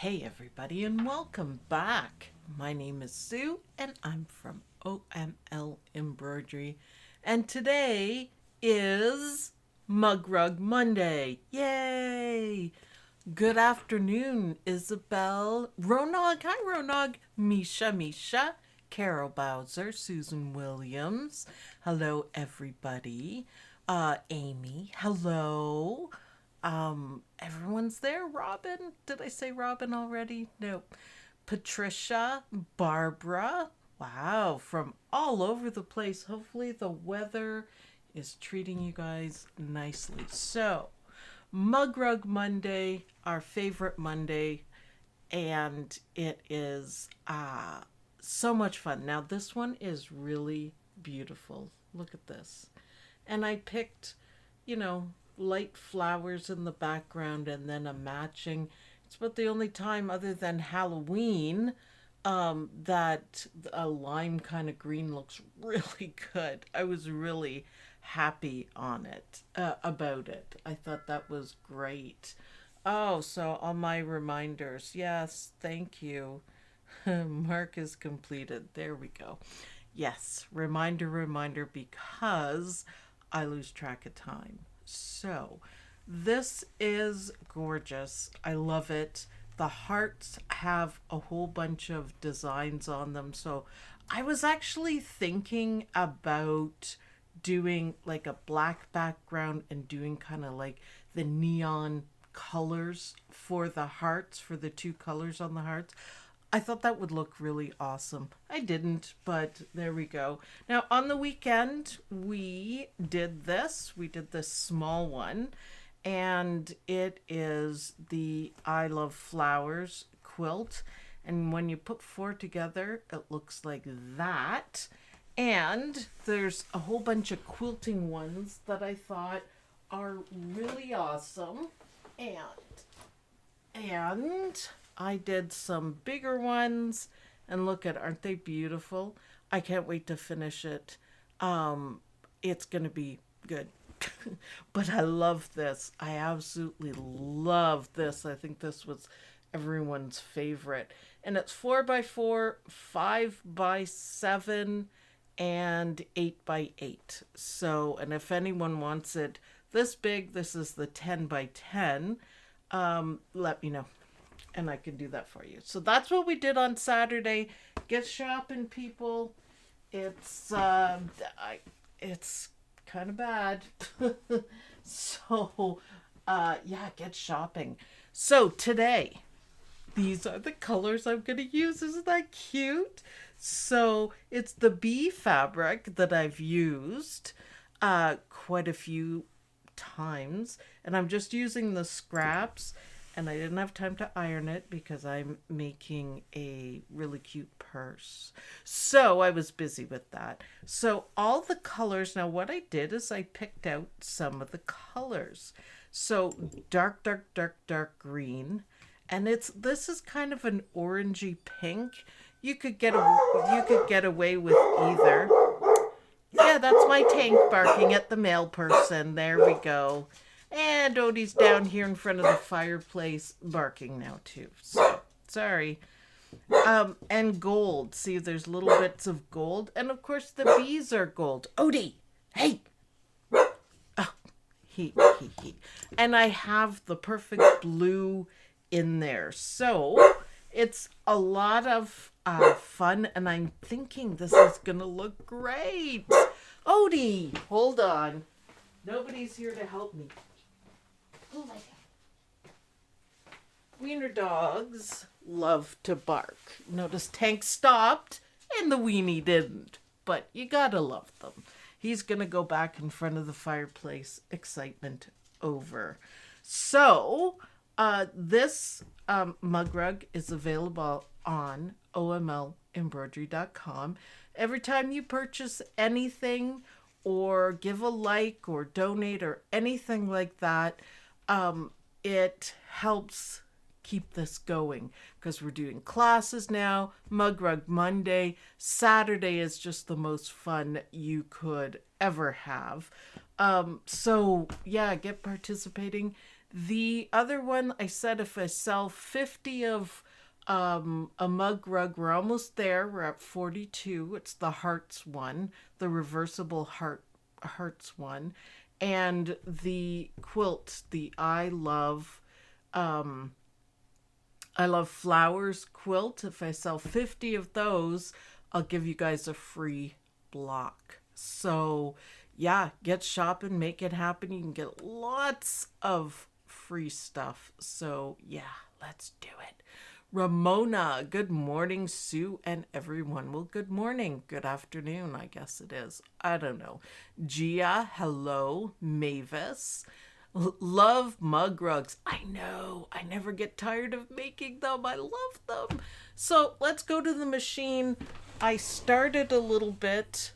Hey everybody and welcome back. My name is Sue and I'm from OML Embroidery, and today is Mug Rug Monday. Yay! Good afternoon, Isabel, Ronog, hi Ronog, Misha, Carol Bowser, Susan Williams, hello everybody, Amy, hello. Everyone's there. Robin, did I say Robin already? No. Patricia, Barbara, wow, from all over the place. Hopefully the weather is treating you guys nicely. So, Mug Rug Monday, our favorite Monday, and it is so much fun. Now this one is really beautiful. Look at this. And I picked, light flowers in the background and then a matching. It's about the only time other than Halloween that a lime kind of green looks really good. I was really happy on it, about it. I thought that was great. Oh, so all my reminders. Yes, thank you. Mark is completed. There we go. Yes, reminder, because I lose track of time. So, this is gorgeous. I love it. The hearts have a whole bunch of designs on them. So, I was actually thinking about doing like a black background and doing kind of like the neon colors for the hearts, for the two colors on the hearts. I thought that would look really awesome. I didn't, but there we go. Now, on the weekend, we did this. We did this small one, and it is the I Love Flowers quilt. And when you put four together, it looks like that. And there's a whole bunch of quilting ones that I thought are really awesome. And I did some bigger ones, and look at, aren't they beautiful? I can't wait to finish it. It's gonna be good. But I love this. I absolutely love this. I think this was everyone's favorite. And it's 4x4, 5x7, and 8x8. So, and if anyone wants it this big, this is the 10x10. Let me know and I can do that for you. So that's what we did on Saturday. Get shopping, people. It's it's kind of bad. So yeah, get shopping. So today, these are the colors I'm going to use. Isn't that cute? So it's the bee fabric that I've used quite a few times, and I'm just using the scraps, and I didn't have time to iron it because I'm making a really cute purse. So I was busy with that. So all the colors, now what I did is I picked out some of the colors. So dark green, and this is kind of an orangey pink. You could get away with either. Yeah, that's my tank barking at the mail person. There we go. And Odie's down here in front of the fireplace barking now too. So, sorry. And gold. See, there's little bits of gold. And of course the bees are gold. Odie! Hey! Oh, he. And I have the perfect blue in there. So, it's a lot of fun, and I'm thinking this is gonna look great. Odie, hold on. Nobody's here to help me. Oh my God. Wiener dogs love to bark. Notice Tank stopped and the weenie didn't, but you gotta love them. He's gonna go back in front of the fireplace. Excitement over. So, this mug rug is available on omlembroidery.com. Every time you purchase anything or give a like or donate or anything like that, it helps keep this going because we're doing classes now. Mug Rug Monday. Saturday is just the most fun you could ever have. So yeah, get participating. The other one, I said if I sell 50 of a mug rug, we're almost there. We're at 42. It's the hearts one, the reversible hearts one, and the quilt, the I love flowers quilt. If I sell 50 of those, I'll give you guys a free block. So, yeah, get shopping, make it happen. You can get lots of free stuff. So, yeah, let's do it. Ramona, good morning, Sue, and everyone. Well, good morning, good afternoon, I guess it is. I don't know. Gia, hello. Mavis, love mug rugs. I know. I never get tired of making them. I love them. So let's go to the machine. I started a little bit,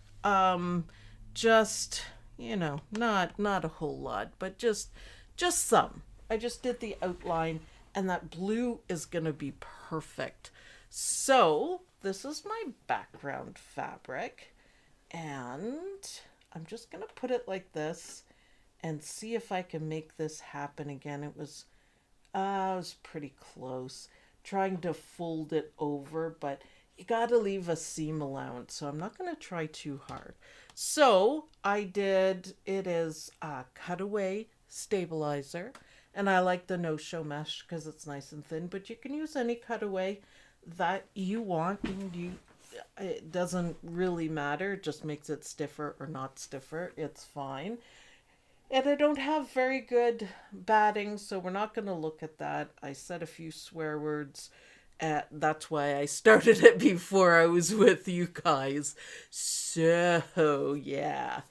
just, not a whole lot, but just some. I just did the outline, and that blue is going to be perfect. So this is my background fabric, and I'm just going to put it like this and see if I can make this happen again. It was pretty close trying to fold it over, but you got to leave a seam allowance, so I'm not going to try too hard. So it is a cutaway stabilizer, and I like the no-show mesh because it's nice and thin, but you can use any cutaway that you want, and it doesn't really matter. It just makes it stiffer or not stiffer. It's fine. And I don't have very good batting, so we're not going to look at that. I said a few swear words. That's why I started it before I was with you guys. So, yeah.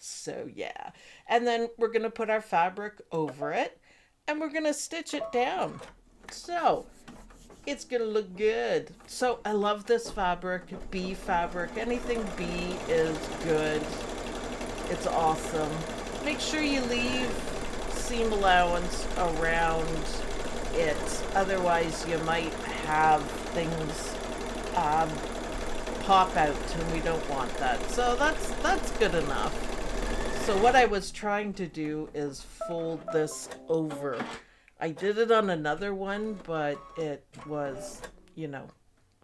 And then we're going to put our fabric over it, and we're going to stitch it down. So, it's going to look good. So, I love this fabric, bee fabric. Anything bee is good. It's awesome. Make sure you leave seam allowance around it. Otherwise, you might have things pop out, and we don't want that. So that's good enough. So what I was trying to do is fold this over. I did it on another one, but it was,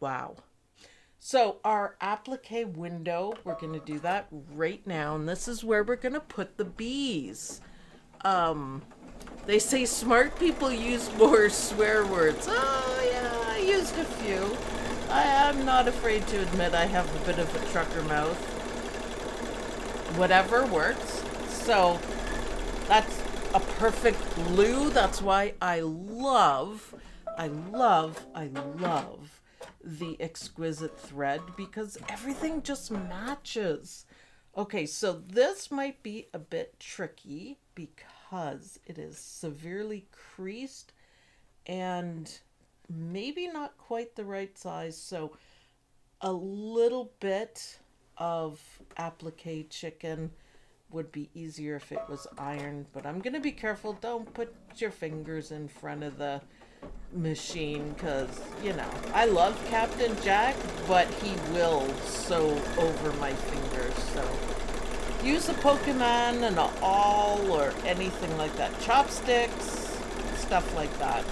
wow. So our applique window, we're going to do that right now. And this is where we're going to put the bees. They say smart people use more swear words. Oh, yeah, I used a few. I'm not afraid to admit I have a bit of a trucker mouth. Whatever works. So that's a perfect blue. That's why I love the exquisite thread, because everything just matches. Okay, so this might be a bit tricky because it is severely creased and maybe not quite the right size. So a little bit of applique chicken would be easier if it was ironed, but I'm going to be careful. Don't put your fingers in front of the machine because, I love Captain Jack, but he will sew over my fingers. So use a Pokemon, an awl, or anything like that. Chopsticks, stuff like that.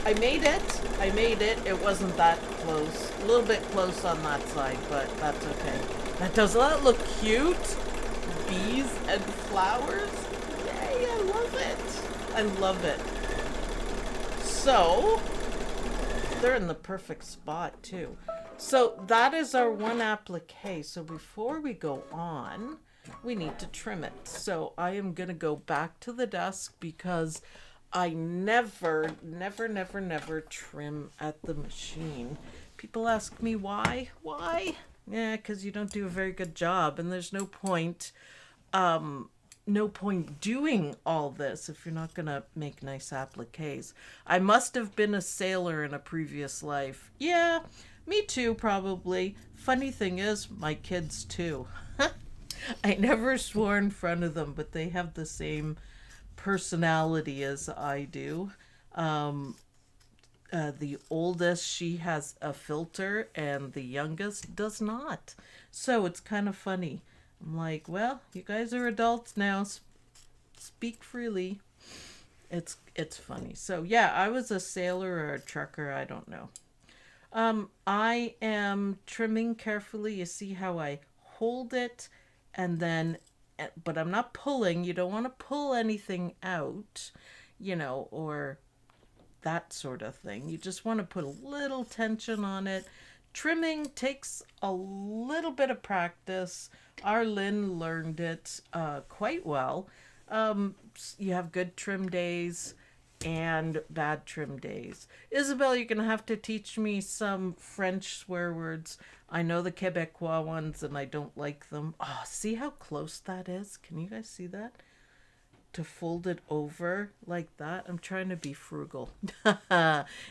I made it. It wasn't that close. A little bit close on that side, but that's okay. Doesn't that look cute? Bees and flowers? Yay, I love it. So, they're in the perfect spot too. So that is our one applique. So before we go on, we need to trim it. So I am going to go back to the desk because I never trim at the machine. People ask me why. Why? Yeah, because you don't do a very good job, and there's no point doing all this if you're not going to make nice appliques. I must have been a sailor in a previous life. Yeah, me too, probably. Funny thing is, my kids too. I never swore in front of them, but they have the same personality as I do. The oldest, she has a filter, and the youngest does not. So it's kind of funny. I'm like, well, you guys are adults now. Speak freely. It's funny. So yeah, I was a sailor or a trucker, I don't know. I am trimming carefully. You see how I hold it and then, but I'm not pulling. You don't want to pull anything out, or that sort of thing. You just want to put a little tension on it. Trimming takes a little bit of practice. Arlene learned it quite well. You have good trim days and bad trim days. Isabel, you're going to have to teach me some French swear words. I know the Quebecois ones and I don't like them. Oh, see how close that is? Can you guys see that? To fold it over like that. I'm trying to be frugal.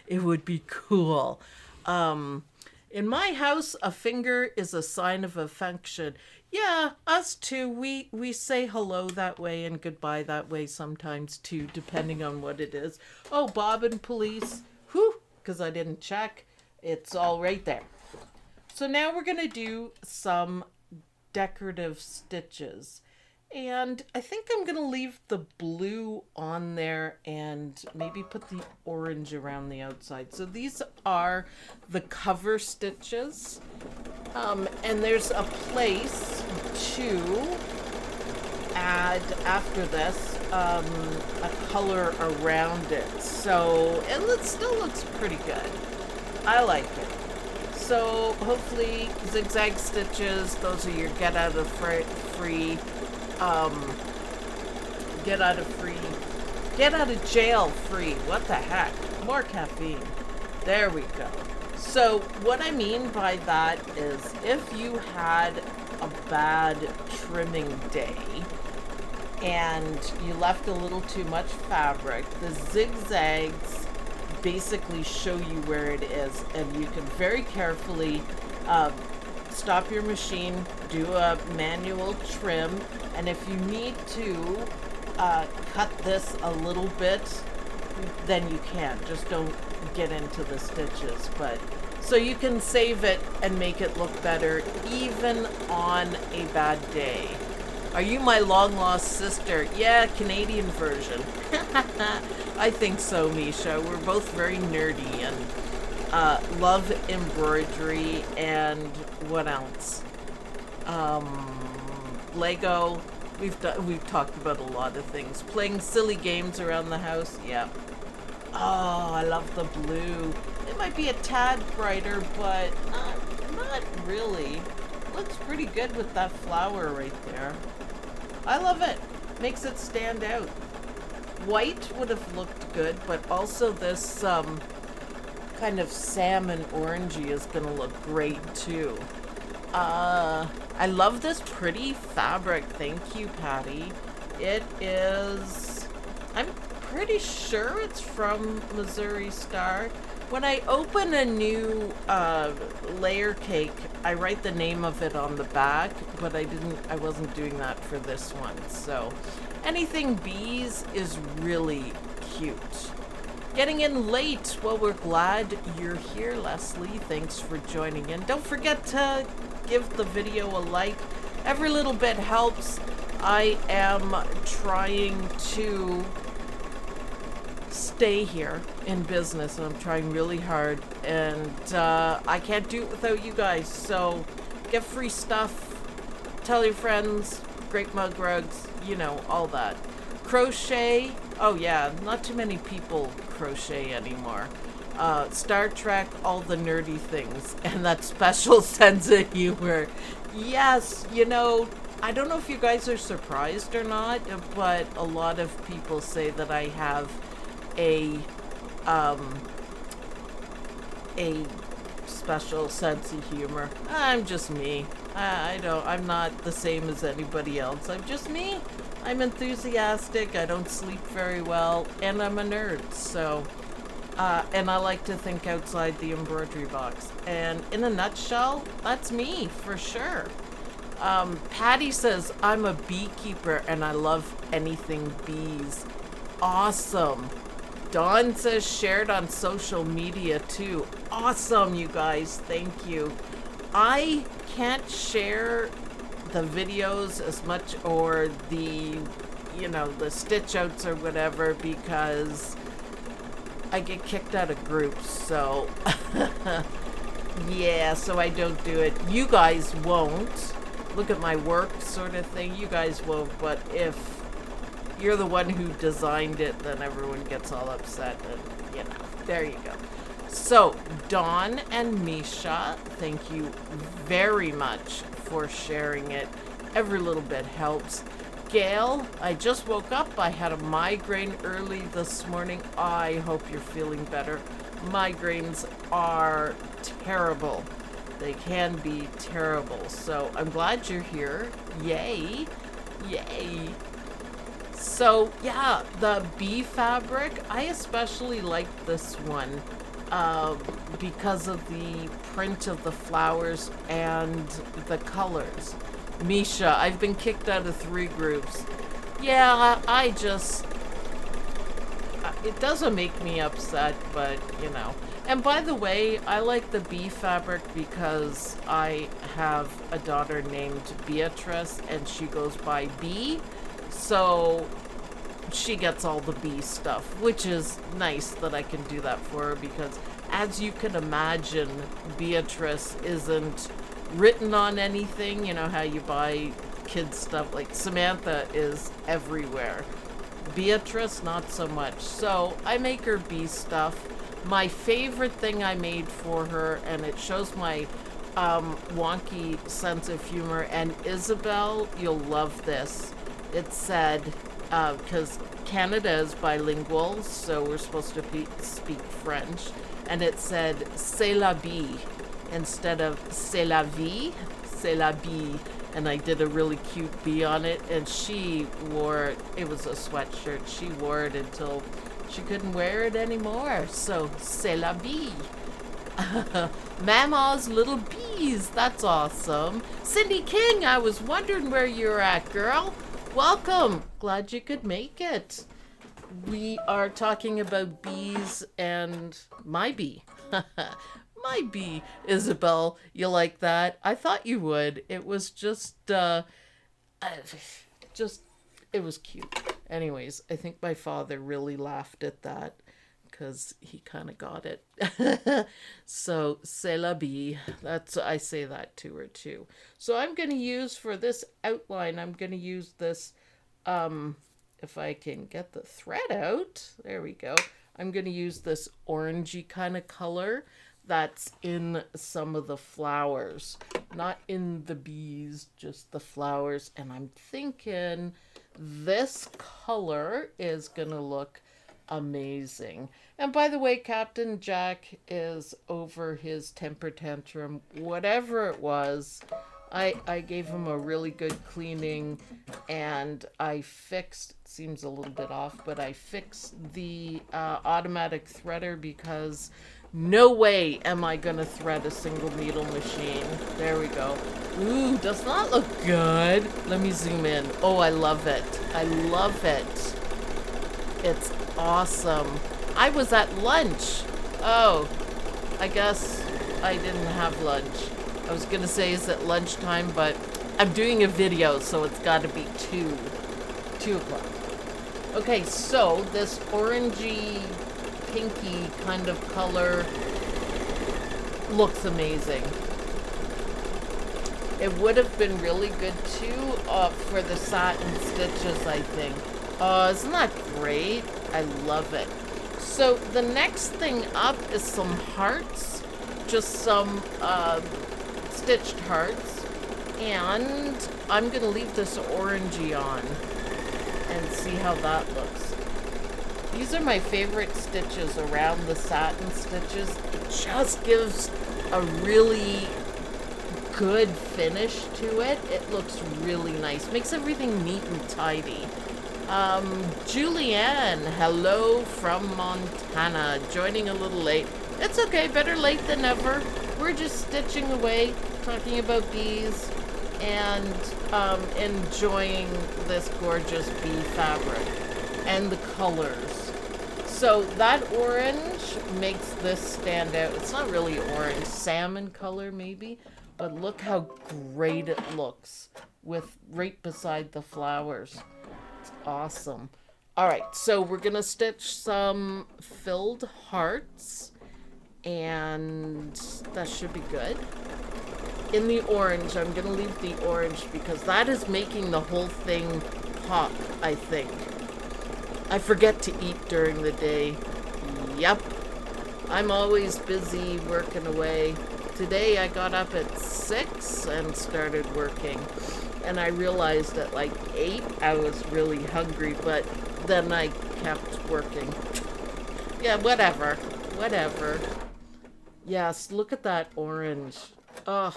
It would be cool. In my house, a finger is a sign of affection. Yeah, us too. We say hello that way and goodbye that way sometimes too, depending on what it is. Oh, Bob and police. Whew, because I didn't check. It's all right there. So now we're going to do some decorative stitches. And I think I'm going to leave the blue on there and maybe put the orange around the outside. So these are the cover stitches. And there's a place to add, after this, a color around it. So it still looks pretty good. I like it. So hopefully zigzag stitches, those are your get out of jail free. What the heck? More caffeine. There we go. So what I mean by that is if you had a bad trimming day and you left a little too much fabric, the zigzags basically show you where it is, and you can very carefully stop your machine, do a manual trim, and if you need to cut this a little bit, then you can. Just don't get into the stitches. But so you can save it and make it look better even on a bad day. Are you my long lost sister? Yeah, Canadian version. I think so, Misha. We're both very nerdy and love embroidery and what else? Lego. We've talked about a lot of things. Playing silly games around the house. Yeah. Oh, I love the blue. It might be a tad brighter, but not really. Looks pretty good with that flower right there. I love it. Makes it stand out. White would have looked good, but also this kind of salmon orangey is going to look great too. I love this pretty fabric. Thank you, Patty. It is, I'm pretty sure it's from Missouri Star. When I open a new layer cake, I write the name of it on the back, but I wasn't doing that for this one. So anything bees is really cute. Getting in late. Well, we're glad you're here, Leslie. Thanks for joining in. Don't forget to give the video a like. Every little bit helps. I am trying to stay here in business, and I'm trying really hard, and I can't do it without you guys. So get free stuff, tell your friends, great mug rugs, all that. Crochet. Oh yeah, not too many people crochet anymore. Star Trek, all the nerdy things, and that special sense of humor. Yes, I don't know if you guys are surprised or not, but a lot of people say that I have a special sense of humor. I'm just me. I'm not the same as anybody else. I'm just me. I'm enthusiastic. I don't sleep very well, and I'm a nerd. So, and I like to think outside the embroidery box. And in a nutshell, that's me for sure. Patty says, I'm a beekeeper and I love anything bees. Awesome. Dawn says shared on social media too. Awesome, you guys. Thank you. I can't share the videos as much or the you know, the stitch outs or whatever, because I get kicked out of groups. So yeah, so I don't do it. You guys won't. Look at my work sort of thing. You guys won't, but if you're the one who designed it, then everyone gets all upset, and you know, there you go. So Dawn and Misha, thank you very much for sharing it. Every little bit helps. Gail, I just woke up. I had a migraine early this morning. I hope you're feeling better. Migraines are terrible. They can be terrible. So I'm glad you're here. Yay. Yay. So yeah, the bee fabric, I especially like this one because of the print of the flowers and the colors. Misha, I've been kicked out of 3 groups. Yeah, it doesn't make me upset, but you know. And by the way, I like the bee fabric because I have a daughter named Beatrice and she goes by Bee. So she gets all the bee stuff, which is nice that I can do that for her because, as you can imagine, Beatrice isn't written on anything. You know how you buy kids stuff, like Samantha is everywhere. Beatrice, not so much. So I make her bee stuff. My favorite thing I made for her, and it shows my wonky sense of humor, and Isabel, you'll love this. It said, because Canada is bilingual, so we're supposed to speak French, and it said, c'est la vie, instead of c'est la vie, c'est la vie. And I did a really cute bee on it, and she wore it. It was a sweatshirt. She wore it until she couldn't wear it anymore. So, c'est la vie. Mama's little bees. That's awesome. Cindy King, I was wondering where you're at, girl. Welcome. Glad you could make it. We are talking about bees and my bee. My bee, Isabel. You like that? I thought you would. It was just, it was cute. Anyways, I think my father really laughed at that because he kind of got it. So, c'est la vie. I say that to her too. So I'm going to use, for this outline, I'm going to use this, if I can get the thread out. There we go. I'm going to use this orangey kind of color that's in some of the flowers, not in the bees, just the flowers. And I'm thinking this color is gonna look amazing. And by the way, Captain Jack is over his temper tantrum, whatever it was. I gave him a really good cleaning, and I fixed, seems a little bit off, but I fixed the automatic threader because no way am I going to thread a single needle machine. There we go. Ooh, does not look good. Let me zoom in. Oh, I love it. I love it. It's awesome. I was at lunch. Oh, I guess I didn't have lunch. I was going to say, is it lunchtime? But I'm doing a video, so it's got to be 2 o'clock. Okay, so this orangey, pinky kind of color looks amazing. It would have been really good too for the satin stitches, I think. Isn't that great? I love it. So the next thing up is some hearts, just some stitched hearts, and I'm gonna leave this orangey on and see how that looks. These are my favorite stitches around the satin stitches. It just gives a really good finish to it. It looks really nice. Makes everything neat and tidy. Julianne, hello from Montana. Joining a little late. It's okay, better late than never. We're just stitching away, talking about bees, and enjoying this gorgeous bee fabric and the colors. So that orange makes this stand out. It's not really orange, salmon color maybe, but look how great it looks with right beside the flowers. That's awesome. All right, so we're gonna stitch some filled hearts, and that should be good. In the orange, I'm gonna leave the orange because that is making the whole thing pop, I think. I forget to eat during the day. Yep. I'm always busy working away. Today I got up at 6 and started working. And I realized at like 8 I was really hungry, but then I kept working. Yeah, whatever. Whatever. Yes, look at that orange. Oh,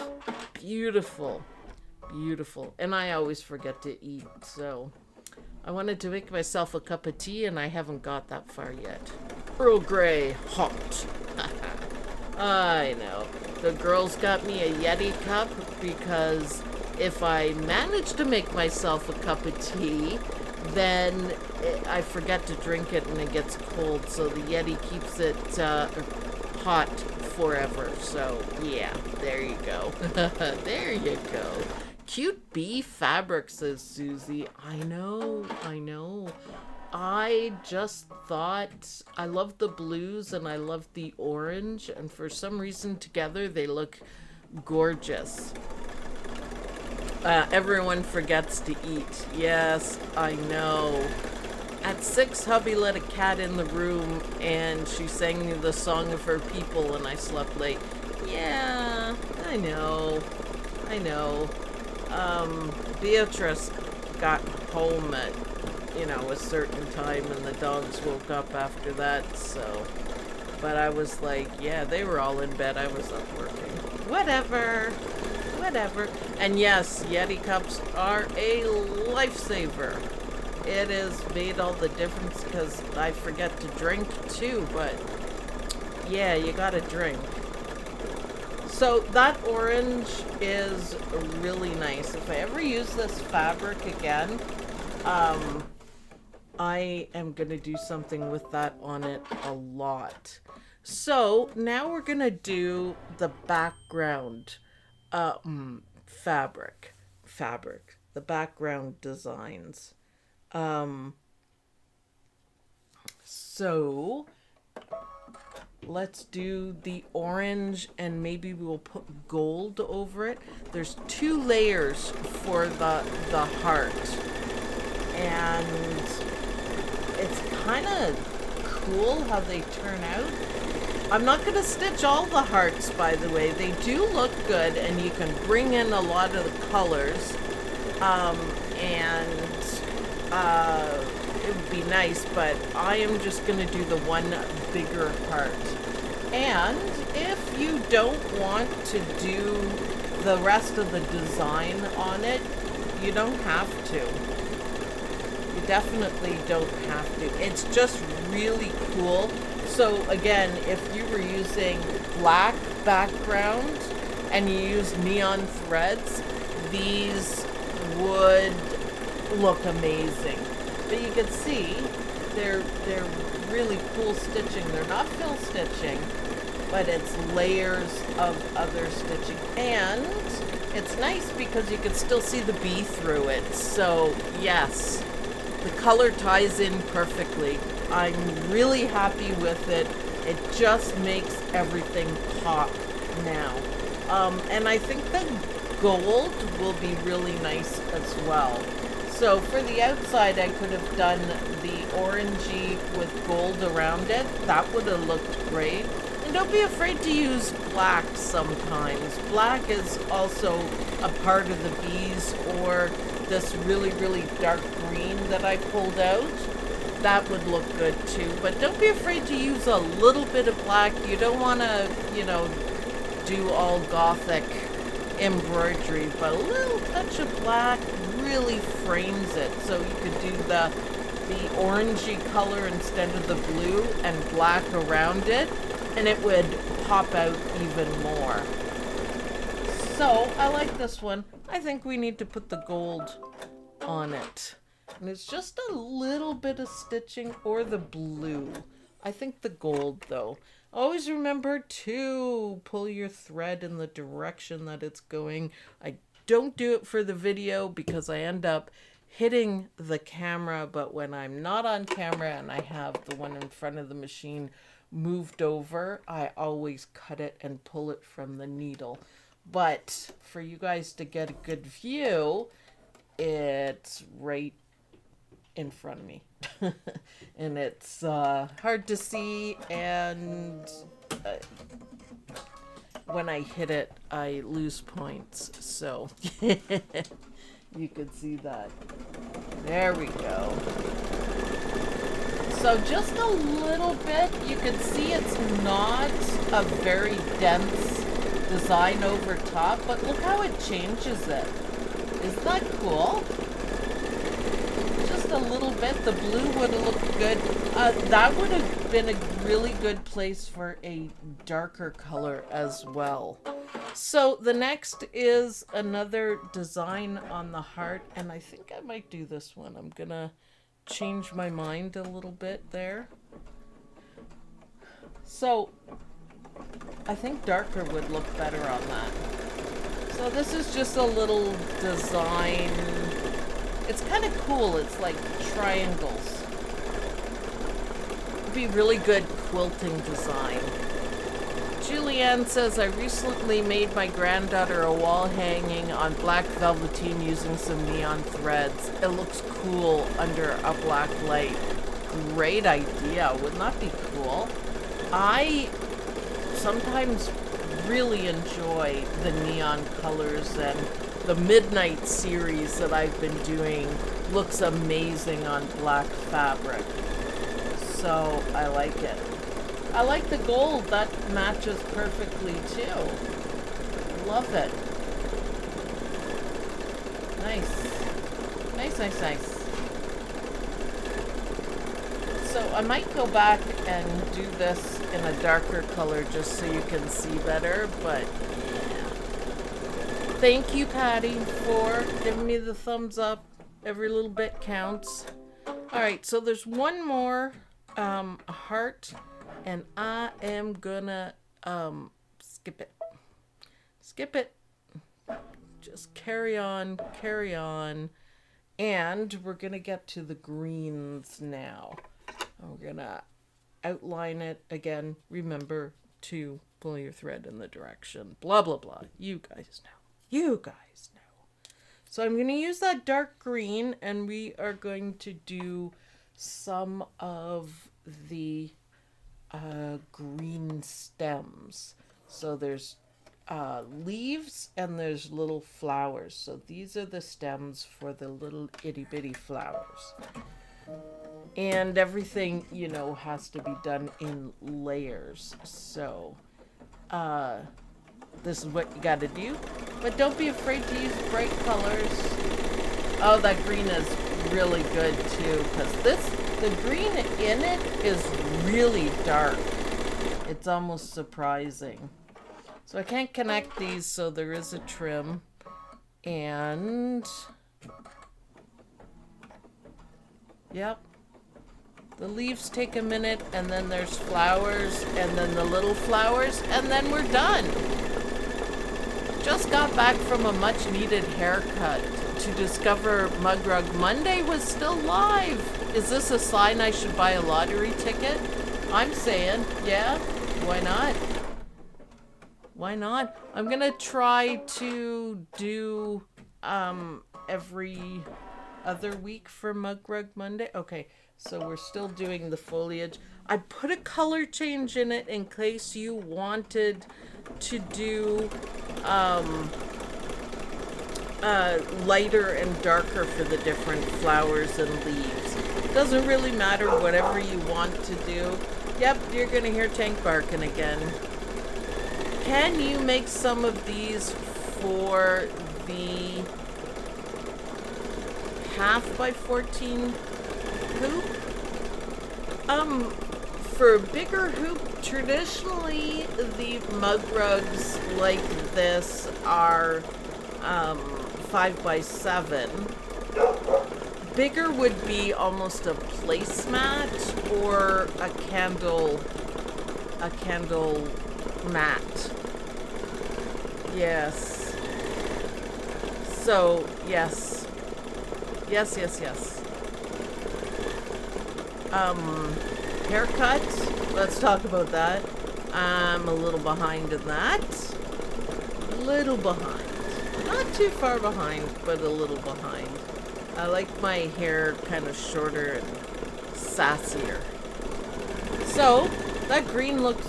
beautiful. Beautiful. And I always forget to eat, so I wanted to make myself a cup of tea and I haven't got that far yet. Earl Grey hot. I know. The girls got me a Yeti cup because if I manage to make myself a cup of tea, then I forget to drink it and it gets cold, so the Yeti keeps it hot forever. So yeah, there you go. There you go. Cute bee fabric, says Susie. I know, I know. I just thought I love the blues and I love the orange, and for some reason together they look gorgeous. Everyone forgets to eat. Yes, I know. At 6, hubby let a cat in the room and she sang me the song of her people and I slept late. Yeah, I know. I know. Beatrice got home at, a certain time and the dogs woke up after that, so. But I was like, yeah, they were all in bed. I was up working. Whatever. Whatever. And yes, Yeti cups are a lifesaver. It has made all the difference because I forget to drink too, but yeah, you gotta drink. So that orange is really nice. If I ever use this fabric again, I am gonna do something with that on it a lot. So now we're gonna do the background fabric, the background designs. So let's do the orange and maybe we'll put gold over it. There's 2 layers for the heart, and it's kind of cool how they turn out. I'm not going to stitch all the hearts, by the way. They do look good, and you can bring in a lot of the colors, and it would be nice, but I am just going to do the one bigger heart. And if you don't want to do the rest of the design on it, you don't have to. You definitely don't have to. It's just really cool. So again, if you were using black background and you use neon threads, these would look amazing. But you can see they're really cool stitching. They're not fill stitching, but it's layers of other stitching. And it's nice because you can still see the bee through it. So yes, the color ties in perfectly. I'm really happy with it. It just makes everything pop now. And I think the gold will be really nice as well. So for the outside, I could have done the orangey with gold around it. That would have looked great. And don't be afraid to use black sometimes. Black is also a part of the bees, or this really, really dark green that I pulled out. That would look good too. But don't be afraid to use a little bit of black. You don't want to, do all gothic embroidery, but a little touch of black really frames it. So you could do the orangey color instead of the blue and black around it, and it would pop out even more. So I like this one. I think we need to put the gold on it. And it's just a little bit of stitching, or the blue. I think the gold though. Always remember to pull your thread in the direction that it's going. I don't do it for the video because I end up hitting the camera, but when I'm not on camera and I have the one in front of the machine moved over, I always cut it and pull it from the needle. But for you guys to get a good view, it's right in front of me. And it's hard to see, and when I hit it, I lose points. So you could see that. There we go. So just a little bit, you can see it's not a very dense design over top, but look how it changes it. Isn't that cool? Just a little bit. The blue would have looked good. That would have been a really good place for a darker color as well. So the next is another design on the heart, and I think I might do this one. I'm gonna change my mind a little bit there. So I think darker would look better on that. So this is just a little design. It's kind of cool. It's like triangles. It'd be really good quilting design. Julianne says, I recently made my granddaughter a wall hanging on black velveteen using some neon threads. It looks cool under a black light. Great idea. Wouldn't that be cool? I sometimes really enjoy the neon colors, and the Midnight series that I've been doing looks amazing on black fabric. So I like it. I like the gold. That matches perfectly too. Love it. Nice. Nice, nice, nice. So I might go back and do this in a darker color just so you can see better, but yeah. Thank you, Patty, for giving me the thumbs up. Every little bit counts. Alright, so there's one more heart, and I am gonna skip it. Skip it. Just carry on, and we're gonna get to the greens now. We're gonna outline it again. Remember to pull your thread in the direction. Blah, blah, blah. You guys know. You guys know. So I'm going to use that dark green, and we are going to do some of the green stems. So there's leaves and there's little flowers. So these are the stems for the little itty bitty flowers. And everything, you know, has to be done in layers. So, this is what you gotta do. But don't be afraid to use bright colors. Oh, that green is really good too, because the green in it is really dark. It's almost surprising. So I can't connect these, so there is a trim. And, yep. The leaves take a minute, and then there's flowers, and then the little flowers, and then we're done. Just got back from a much-needed haircut to discover Mug Rug Monday was still live. Is this a sign I should buy a lottery ticket? I'm saying, yeah, why not? Why not? I'm gonna try to do every other week for Mug Rug Monday. Okay. So we're still doing the foliage. I put a color change in it in case you wanted to do lighter and darker for the different flowers and leaves. Doesn't really matter, whatever you want to do. Yep, you're gonna hear Tank barking again. Can you make some of these for the 1/2x14 hoop? For a bigger hoop, traditionally the mug rugs like this are 5x7. Bigger would be almost a placemat or a candle mat. Yes. So, yes. Yes, yes, yes. Haircut. Let's talk about that. I'm a little behind in that. Little behind. Not too far behind, but a little behind. I like my hair kind of shorter and sassier. So, that green looks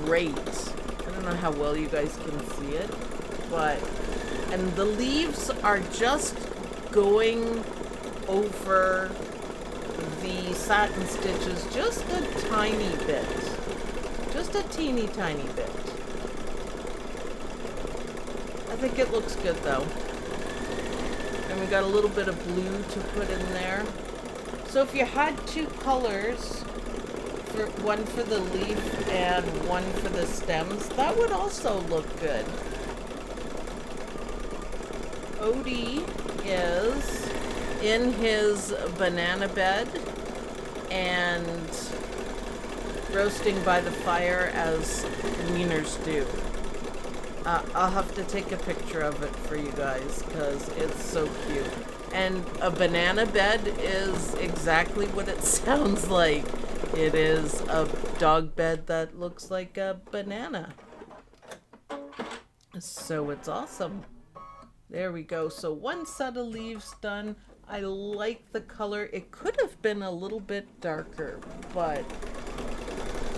great. I don't know how well you guys can see it, but... And the leaves are just going over the satin stitches just a tiny bit. Just a teeny tiny bit. I think it looks good though. And we got a little bit of blue to put in there. So if you had two colors, one for the leaf and one for the stems, that would also look good. Odie is in his banana bed and roasting by the fire as wieners do. I'll have to take a picture of it for you guys because it's so cute. And a banana bed is exactly what it sounds like. It is a dog bed that looks like a banana. So it's awesome. There we go. So one set of leaves done. I like the color. It could have been a little bit darker, but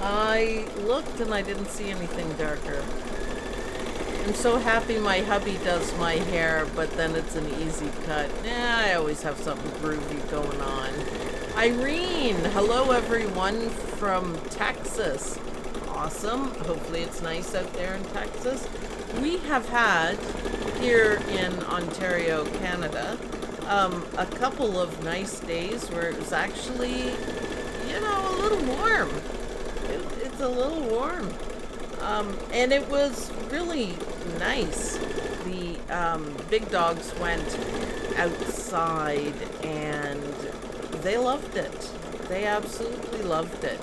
I looked and I didn't see anything darker. I'm so happy my hubby does my hair, but then it's an easy cut. I always have something groovy going on. Irene, hello everyone from Texas. Awesome. Hopefully it's nice out there in Texas. We have had here in Ontario, Canada, a couple of nice days where it was actually, you know, a little warm. It's a little warm. And it was really nice. The big dogs went outside and they loved it. They absolutely loved it.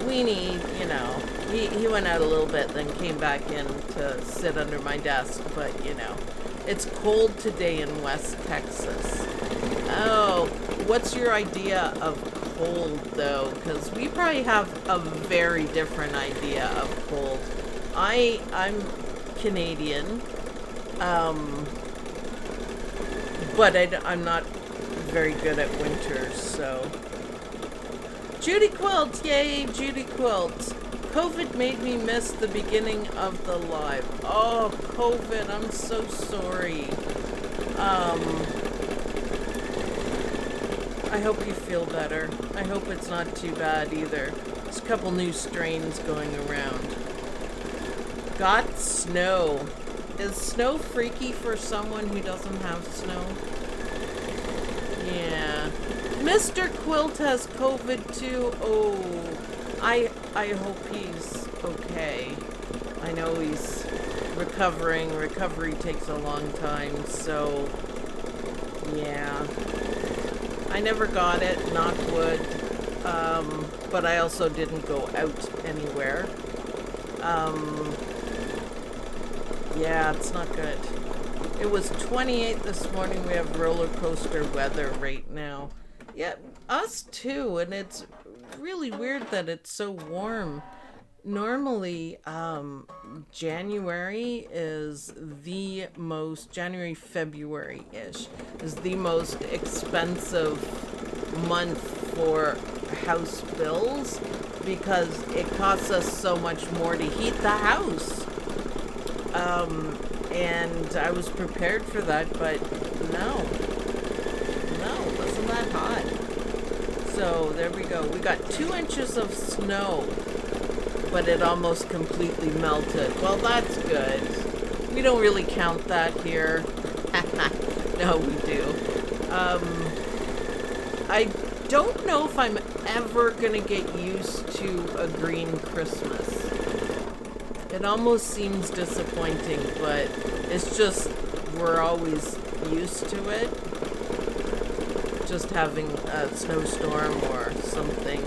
Weenie, you know, he went out a little bit, then came back in to sit under my desk. But, you know, it's cold today in West Texas. Oh, what's your idea of cold, though? Because we probably have a very different idea of cold. I'm Canadian, but I'm not very good at winters, so... Judy Quilt! Yay, Judy Quilt! COVID made me miss the beginning of the live. Oh, COVID, I'm so sorry. I hope you feel better. I hope it's not too bad either. There's a couple new strains going around. Got snow. Is snow freaky for someone who doesn't have snow? Yeah. Mr. Quilt has COVID too. Oh, I hope he's okay. I know he's recovering. Recovery takes a long time, so yeah. I never got it, knock wood, but I also didn't go out anywhere. Yeah, it's not good. It was 28 this morning. We have roller coaster weather right now. Yeah, us too, and it's really weird that it's so warm. Normally, January is the most, February-ish, is the most expensive month for house bills because it costs us so much more to heat the house. And I was prepared for that, but no, it wasn't that hot. So there we go. We got 2 inches of snow, but it almost completely melted. Well, that's good. We don't really count that here. No, we do. I don't know if I'm ever gonna get used to a green Christmas. It almost seems disappointing, but it's just we're always used to it. Just having a snowstorm or something.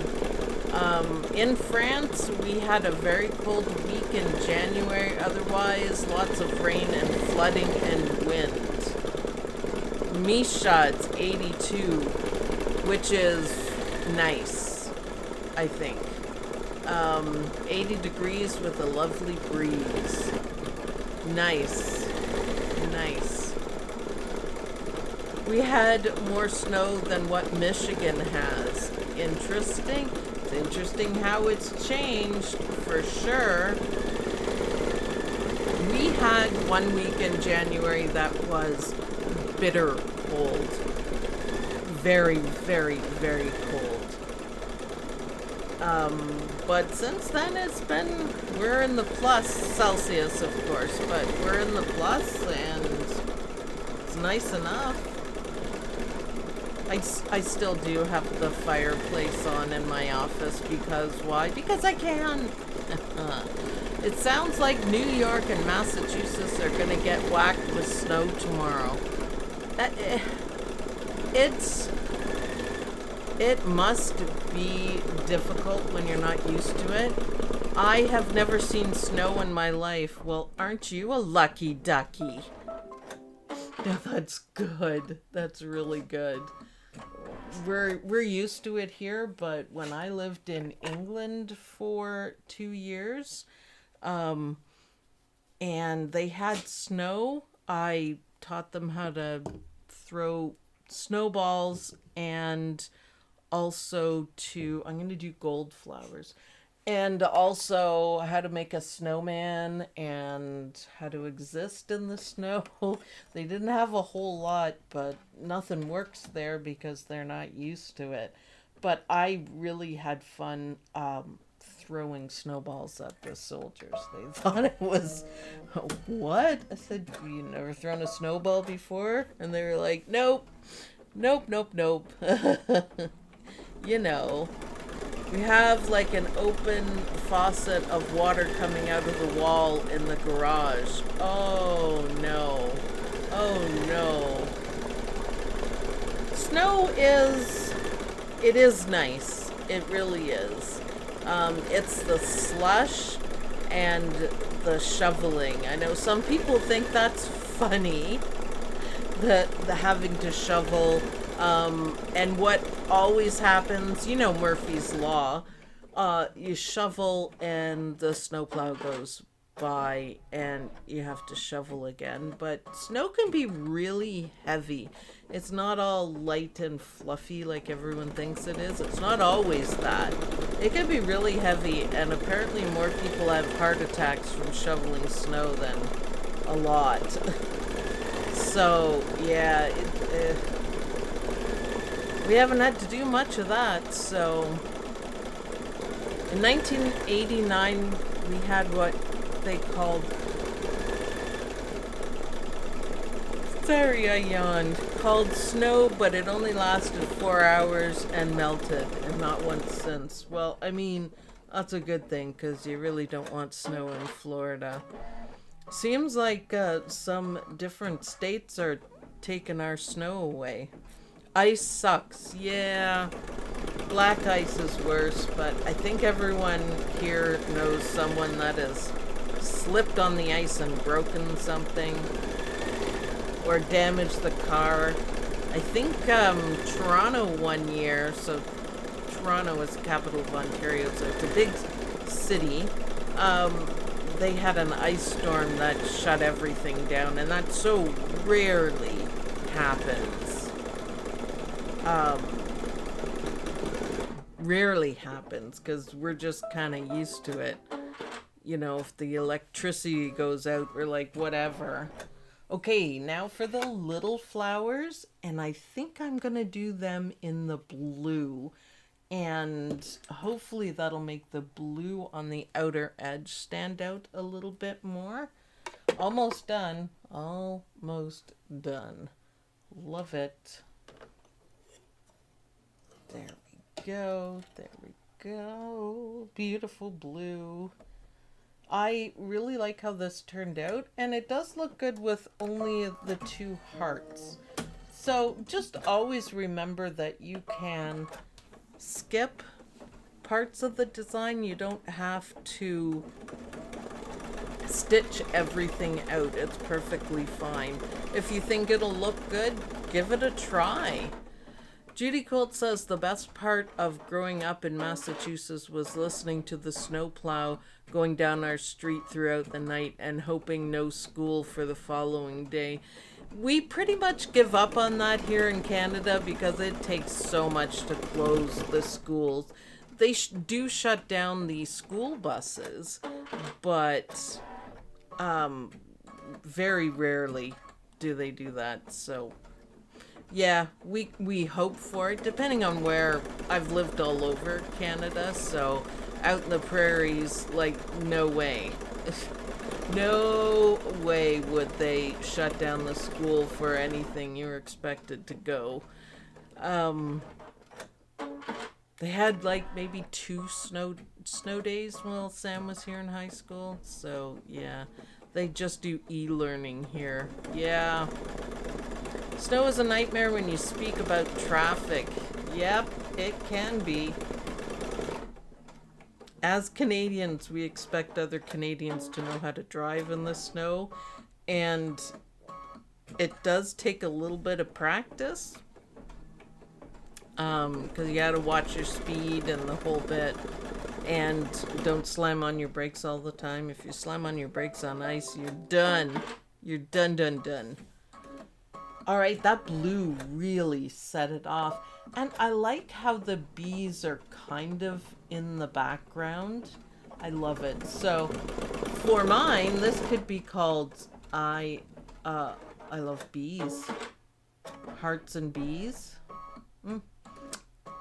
In France, we had a very cold week in January. Otherwise, lots of rain and flooding and wind. Misha, it's 82, which is nice, I think. 80 degrees with a lovely breeze. Nice. Nice. We had more snow than what Michigan has. Interesting. It's interesting how it's changed, for sure. We had 1 week in January that was bitter cold. Very, very, very cold. But since then we're in the plus, Celsius of course, but we're in the plus and it's nice enough. I still do have the fireplace on in my office because why? Because I can. It sounds like New York and Massachusetts are going to get whacked with snow tomorrow. It must be difficult when you're not used to it. I have never seen snow in my life. Well, aren't you a lucky ducky? Yeah, that's good. That's really good. We're used to it here, but when I lived in England for 2 years, and they had snow, I taught them how to throw snowballs and also I'm going to do gold flowers, and also how to make a snowman and how to exist in the snow. They didn't have a whole lot, but nothing works there because they're not used to it. But I really had fun throwing snowballs at the soldiers. They thought it was, what? I said, you never thrown a snowball before? And they were like, nope, nope, nope, nope. You know, we have like an open faucet of water coming out of the wall in the garage. Oh no. Oh no. Snow it is nice. It really is. It's the slush and the shoveling. I know some people think that's funny, the having to shovel. And what always happens, you know, Murphy's Law, you shovel and the snowplow goes by and you have to shovel again. But snow can be really heavy. It's not all light and fluffy like everyone thinks it is. It's not always that. It can be really heavy, and apparently more people have heart attacks from shoveling snow than a lot. So, yeah, we haven't had to do much of that. So in 1989 we had what they called, sorry I yawned, called snow, but it only lasted 4 hours and melted, and not once since. Well, I mean, that's a good thing because you really don't want snow in Florida. Seems like some different states are taking our snow away. Ice sucks, yeah. Black ice is worse, but I think everyone here knows someone that has slipped on the ice and broken something or damaged the car. I think Toronto one year, so Toronto is the capital of Ontario, so it's a big city. They had an ice storm that shut everything down, and that so rarely happens. Rarely happens because we're just kind of used to it. You know, if the electricity goes out, we're like, whatever. Okay, now for the little flowers, and I think I'm gonna do them in the blue, and hopefully that'll make the blue on the outer edge stand out a little bit more. Almost done. Almost done. Love it. There we go. There we go. Beautiful blue. I really like how this turned out, and it does look good with only the 2 hearts. So just always remember that you can skip parts of the design. You don't have to stitch everything out. It's perfectly fine. If you think it'll look good, give it a try. Judy Colt says the best part of growing up in Massachusetts was listening to the snowplow going down our street throughout the night and hoping no school for the following day. We pretty much give up on that here in Canada because it takes so much to close the schools. They do shut down the school buses, but very rarely do they do that. So yeah, we hope for it, depending on where. I've lived all over Canada, so out in the prairies, like, no way. No way would they shut down the school for anything you're expected to go. They had like maybe 2 snow days while Sam was here in high school. So yeah, they just do e-learning here. Yeah. Snow is a nightmare when you speak about traffic. Yep, it can be. As Canadians, we expect other Canadians to know how to drive in the snow, and it does take a little bit of practice, because you gotta watch your speed and the whole bit, and don't slam on your brakes all the time. If you slam on your brakes on ice, you're done. You're done. All right, that blue really set it off. And I like how the bees are kind of in the background. I love it. So for mine, this could be called I love bees. Hearts and bees.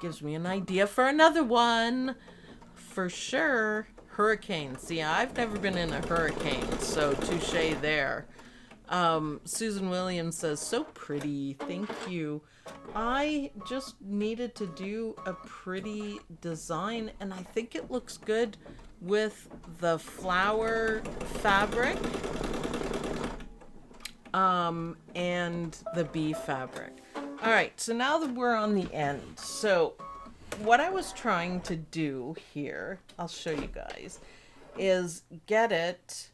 Gives me an idea for another one. For sure. Hurricane. See, I've never been in a hurricane, so touche there. Susan Williams says, so pretty, thank you. I just needed to do a pretty design, and I think it looks good with the flower fabric and the bee fabric. All right, so now that we're on the end, so what I was trying to do here, I'll show you guys, is get it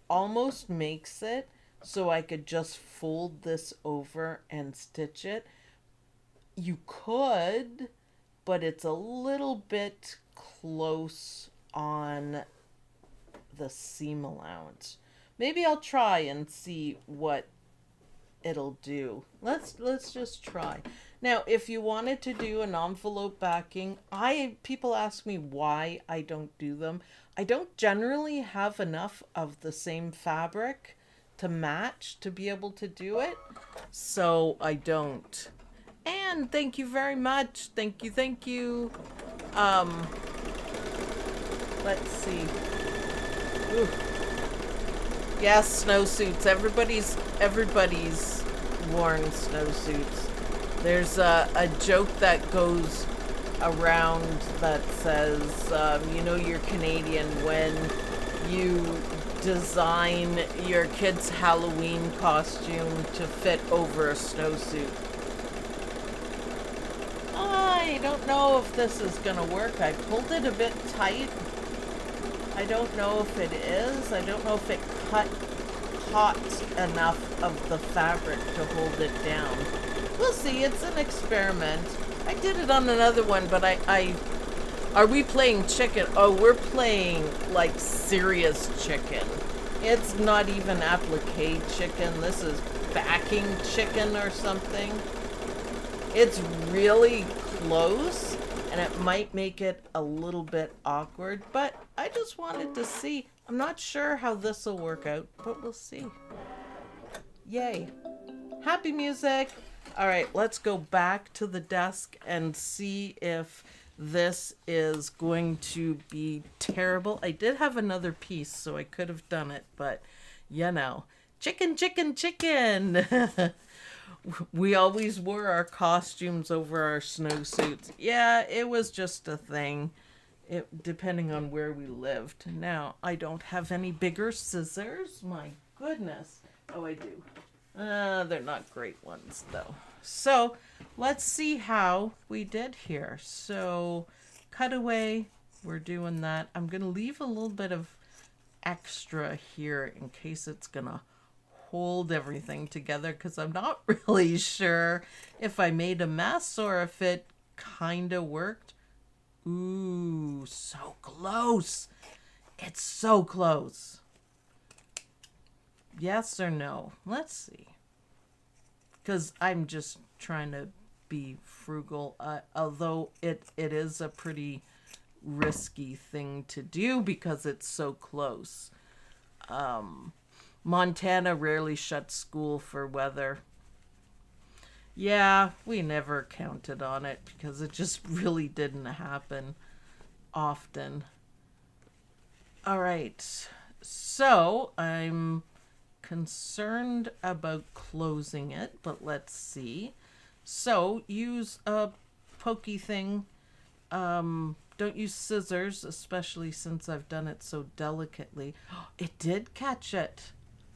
almost makes it so I could just fold this over and stitch it. You could, but it's a little bit close on the seam allowance. Maybe I'll try and see what it'll do. Let's just try. Now, if you wanted to do an envelope backing, people ask me why I don't do them. I don't generally have enough of the same fabric to match to be able to do it, so I don't. And thank you very much. Thank you. Let's see. Ooh. Yes, snowsuits. Everybody's worn snowsuits. There's a joke that goes around that says, you're Canadian when you design your kid's Halloween costume to fit over a snowsuit. I don't know if this is gonna work. I pulled it a bit tight. I don't know if it is. I don't know if it caught enough of the fabric to hold it down. We'll see. It's an experiment. I did it on another one, but are we playing chicken? Oh, we're playing like serious chicken. It's not even applique chicken. This is backing chicken or something. It's really close, and it might make it a little bit awkward, but I just wanted to see. I'm not sure how this will work out, but we'll see. Yay. Happy music. All right, let's go back to the desk and see if this is going to be terrible. I did have another piece, so I could have done it, but chicken. We always wore our costumes over our snowsuits. Yeah, it was just a thing, depending on where we lived. Now, I don't have any bigger scissors. My goodness. Oh, I do. They're not great ones, though. So, let's see how we did here. So, cutaway, we're doing that. I'm going to leave a little bit of extra here in case it's gonna hold everything together, because I'm not really sure if I made a mess or if it kind of worked. Ooh, so close. It's so close. Yes or no? Let's see. Because I'm just trying to be frugal, although it is a pretty risky thing to do because it's so close. Montana rarely shuts school for weather. Yeah, we never counted on it because it just really didn't happen often. All right, so I'm concerned about closing it, but let's see. So use a pokey thing. Don't use scissors, especially since I've done it so delicately. It did catch it.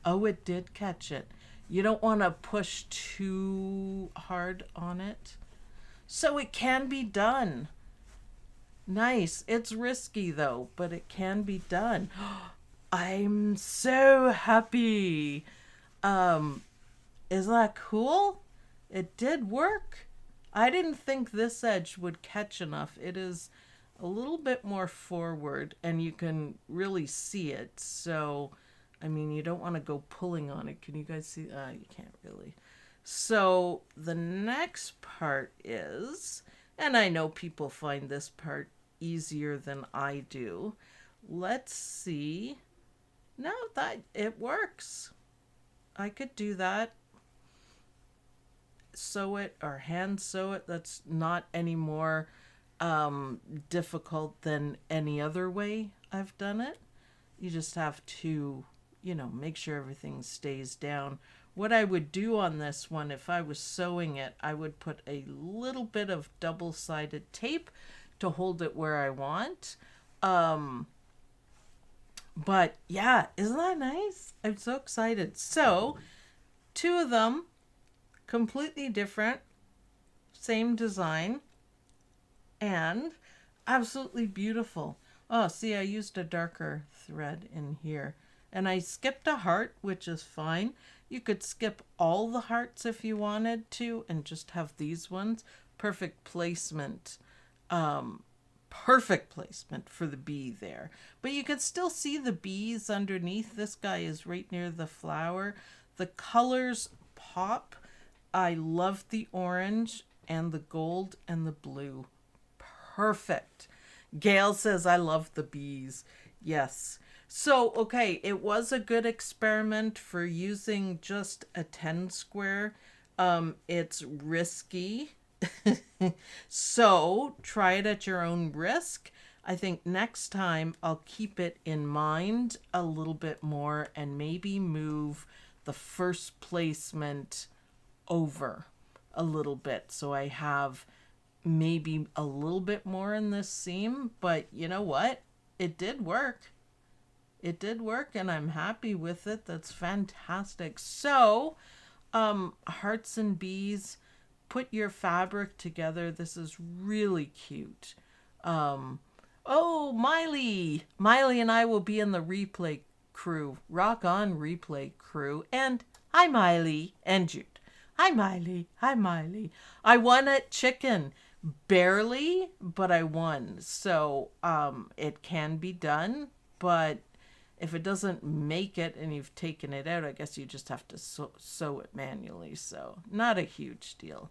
Oh, it did catch it. You don't want to push too hard on it. So it can be done. Nice. It's risky though, but it can be done. I'm so happy. Is that cool? It did work. I didn't think this edge would catch enough. It is a little bit more forward and you can really see it. So, I mean, you don't want to go pulling on it. Can you guys see? You can't really. So the next part is, and I know people find this part easier than I do. Let's see. No, that it works. I could do that. Sew it or hand sew it. That's not any more difficult than any other way I've done it. You just have to, you know, make sure everything stays down. What I would do on this one, if I was sewing it, I would put a little bit of double-sided tape to hold it where I want. But yeah, isn't that nice? I'm so excited. So, two of them, completely different, same design, and absolutely beautiful. Oh, see, I used a darker thread in here. And I skipped a heart, which is fine. You could skip all the hearts if you wanted to and just have these ones. Perfect placement. Perfect placement for the bee there. But you could still see the bees underneath. This guy is right near the flower. The colors pop. I love the orange and the gold and the blue. Perfect. Gail says, I love the bees. Yes. So, okay, it was a good experiment for using just a 10 square. It's risky. So try it at your own risk. I think next time I'll keep it in mind a little bit more and maybe move the first placement over a little bit. So I have maybe a little bit more in this seam, but you know what? It did work. It did work and I'm happy with it. That's fantastic. So, hearts and bees, put your fabric together. This is really cute. Oh, Miley and I will be in the replay crew. Rock on replay crew. And hi, Miley and Jude. Hi, Miley. Hi, Miley. I won at chicken. Barely, but I won. So, it can be done, but if it doesn't make it and you've taken it out, I guess you just have to sew it manually. So not a huge deal.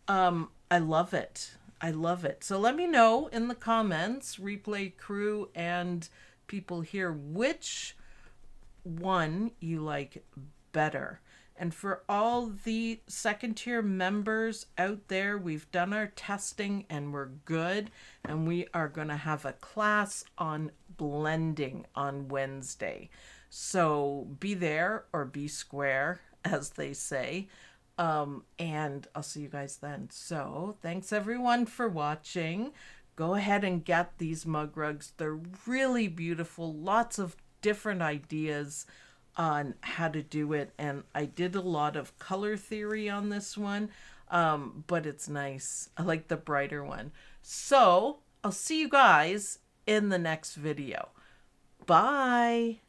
I love it. I love it. So let me know in the comments, replay crew and people here, which one you like better. And for all the second tier members out there, we've done our testing and we're good. And we are going to have a class on blending on Wednesday. So be there or be square, as they say. And I'll see you guys then. So thanks everyone for watching. Go ahead and get these mug rugs. They're really beautiful. Lots of different ideas on how to do it, and I did a lot of color theory on this one, but it's nice. I like the brighter one. So I'll see you guys in the next video. Bye.